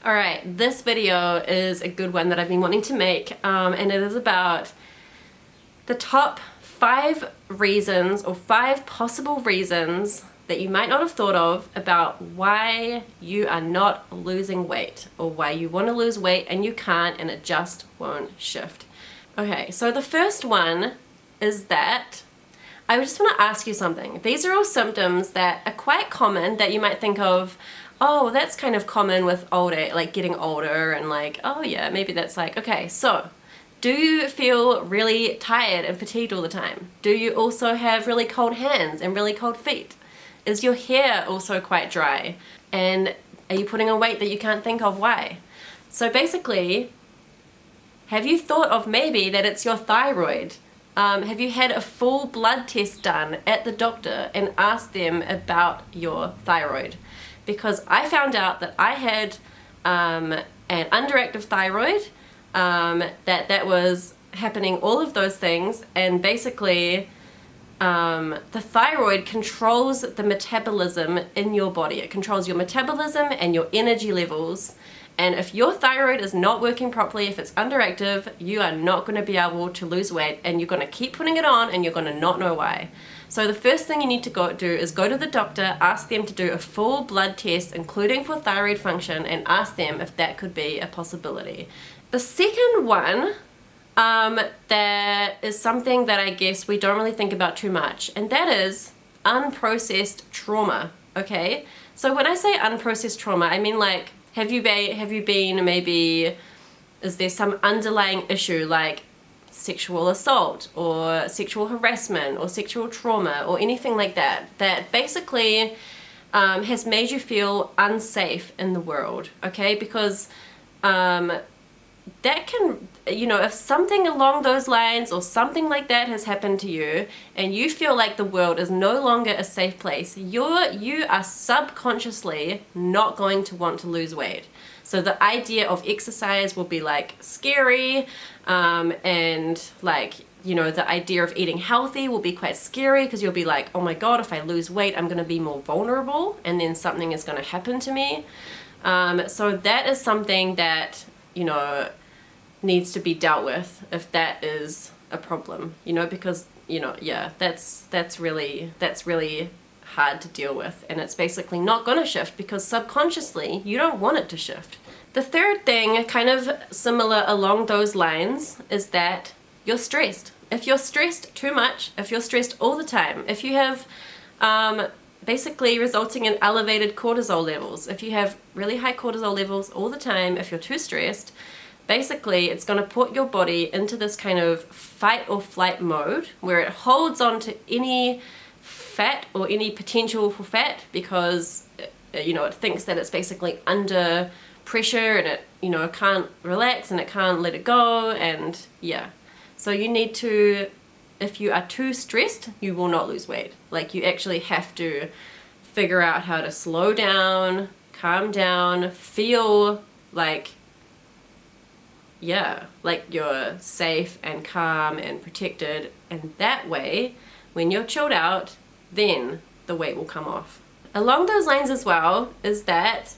Alright, this video is a good one that I've been wanting to make, and it is about the top 5 reasons or 5 possible reasons that you might not have thought of about why you are not losing weight, or why you want to lose weight and you can't and it just won't shift. Okay, so the first one is that I just want to ask you something. These are all symptoms that are quite common that you might think of, oh, that's kind of common with older, like getting older, and like, oh yeah, maybe that's like, okay, so do you feel really tired and fatigued all the time? Do you also have really cold hands and really cold feet? Is your hair also quite dry? And are you putting on weight that you can't think of why? So basically, have you thought of maybe that it's your thyroid? Have you had a full blood test done at the doctor and asked them about your thyroid? Because I found out that I had an underactive thyroid, that was happening, all of those things, and basically the thyroid controls the metabolism in your body. It controls your metabolism and your energy levels. And if your thyroid is not working properly, if it's underactive, you are not going to be able to lose weight, and you're going to keep putting it on and you're going to not know why. So the first thing you need to go to the doctor, ask them to do a full blood test, including for thyroid function, and ask them if that could be a possibility. The second one, that is something that I guess we don't really think about too much, and that is unprocessed trauma, okay? So when I say unprocessed trauma, I mean, like, have you been maybe, is there some underlying issue like sexual assault or sexual harassment or sexual trauma or anything like that, that basically has made you feel unsafe in the world, okay? Because that can, you know, if something along those lines or something like that has happened to you and you feel like the world is no longer a safe place, you are subconsciously not going to want to lose weight. So the idea of exercise will be like scary, and like, you know, the idea of eating healthy will be quite scary, because you'll be like, oh my god, if I lose weight I'm going to be more vulnerable and then something is going to happen to me. So that is something that, you know, needs to be dealt with if that is a problem, you know, because, you know, yeah, that's really hard to deal with, and it's basically not going to shift because subconsciously you don't want it to shift. The third thing, kind of similar along those lines, is that you're stressed. If you're stressed too much, if you're stressed all the time, if you have basically resulting in elevated cortisol levels, if you have really high cortisol levels all the time, if you're too stressed, basically it's going to put your body into this kind of fight or flight mode where it holds on to any fat or any potential for fat, because, you know, it thinks that it's basically under pressure and it, you know, can't relax and it can't let it go, and yeah. So you need to, if you are too stressed, you will not lose weight. Like, you actually have to figure out how to slow down, calm down, feel like, yeah, like you're safe and calm and protected, and that way, when you're chilled out, then the weight will come off. Along those lines as well is that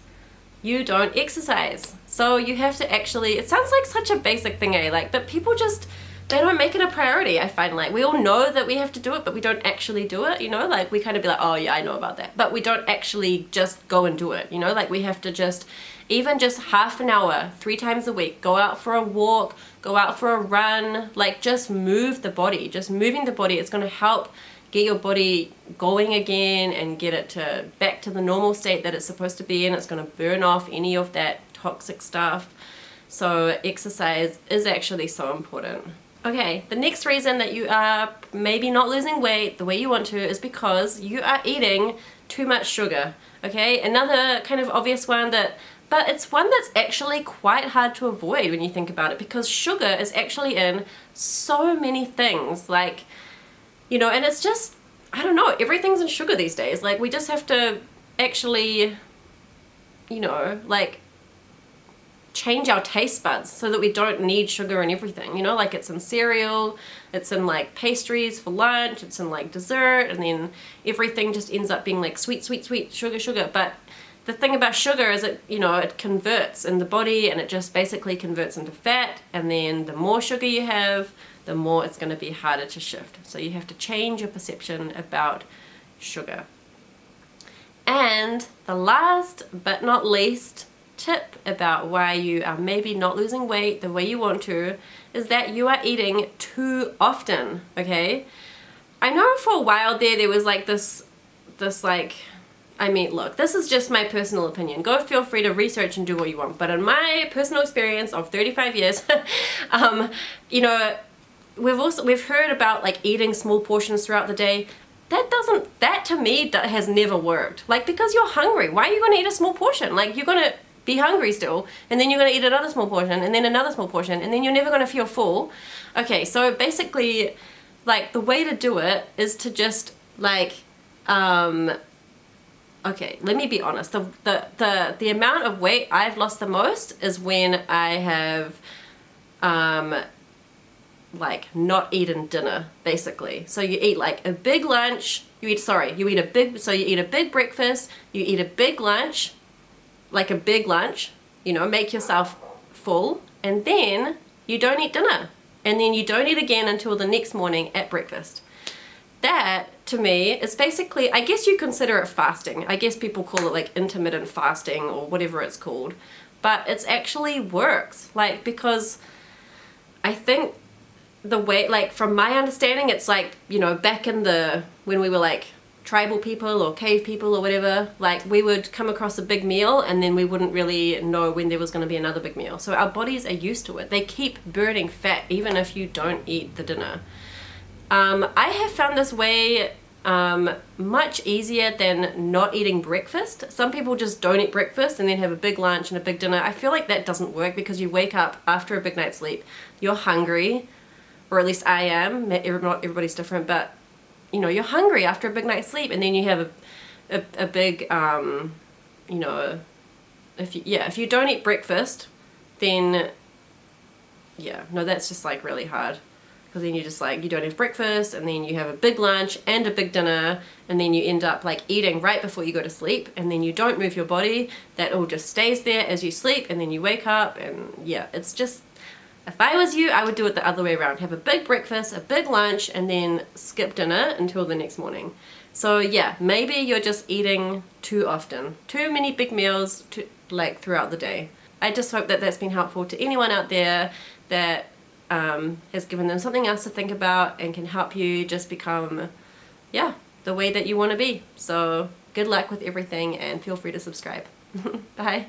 you don't exercise. So you have to actually, it sounds like such a basic thing, eh? Like, but people just, they don't make it a priority, I find. Like, we all know that we have to do it, but we don't actually do it, you know? Like, we kind of be like, oh yeah, I know about that. But we don't actually just go and do it, you know? Like, we have to just, even just half an hour, 3 times a week, go out for a walk, go out for a run, like, just move the body. Just moving the body, it's gonna help get your body going again and get it to back to the normal state that it's supposed to be in. It's going to burn off any of that toxic stuff. So exercise is actually so important. Okay, the next reason that you are maybe not losing weight the way you want to is because you are eating too much sugar. Okay, another kind of obvious one, but it's one that's actually quite hard to avoid when you think about it, because sugar is actually in so many things, like, you know, and it's just, I don't know, everything's in sugar these days. Like, we just have to actually, you know, like, change our taste buds so that we don't need sugar in everything, you know? Like, it's in cereal, it's in like pastries for lunch, it's in like dessert, and then everything just ends up being like sweet, sweet, sweet, sugar, sugar. But the thing about sugar is it converts in the body, and it just basically converts into fat, and then the more sugar you have, the more it's going to be harder to shift. So you have to change your perception about sugar. And the last but not least tip about why you are maybe not losing weight the way you want to is that you are eating too often, okay? I know for a while there was like this like, I mean, look, this is just my personal opinion. Go feel free to research and do what you want. But in my personal experience of 35 years, you know, we've heard about like eating small portions throughout the day. That to me has never worked. Like, because you're hungry, why are you gonna eat a small portion? Like, you're gonna be hungry still, and then you're gonna eat another small portion, and then another small portion, and then you're never gonna feel full. Okay, so basically, like, the way to do it is to just like, okay, let me be honest. The amount of weight I've lost the most is when I have like not eaten dinner, basically. So you eat like a big lunch, you eat a big breakfast, you eat a big lunch, like a big lunch, you know, make yourself full, and then you don't eat dinner, and then you don't eat again until the next morning at breakfast. That, to me, is basically, I guess you consider it fasting. I guess people call it like intermittent fasting or whatever it's called, but it's actually works, like, because I think the way, like, from my understanding, it's like, you know, back in when we were like tribal people or cave people or whatever, like, we would come across a big meal and then we wouldn't really know when there was going to be another big meal. So our bodies are used to it. They keep burning fat even if you don't eat the dinner. I have found this way much easier than not eating breakfast. Some people just don't eat breakfast and then have a big lunch and a big dinner. I feel like that doesn't work, because you wake up after a big night's sleep, you're hungry, or at least I am. Not everybody's different, but you know, you're hungry after a big night's sleep, and then you have a big, you know, if you don't eat breakfast, then yeah, no, that's just like really hard. Because then you just like, you don't have breakfast, and then you have a big lunch and a big dinner, and then you end up like eating right before you go to sleep, and then you don't move your body. That all just stays there as you sleep, and then you wake up, and yeah, it's just, if I was you, I would do it the other way around. Have a big breakfast, a big lunch, and then skip dinner until the next morning. So yeah, maybe you're just eating too often. Too many big meals like throughout the day. I just hope that that's been helpful to anyone out there that has given them something else to think about and can help you just become, yeah, the way that you want to be. So good luck with everything, and feel free to subscribe. Bye.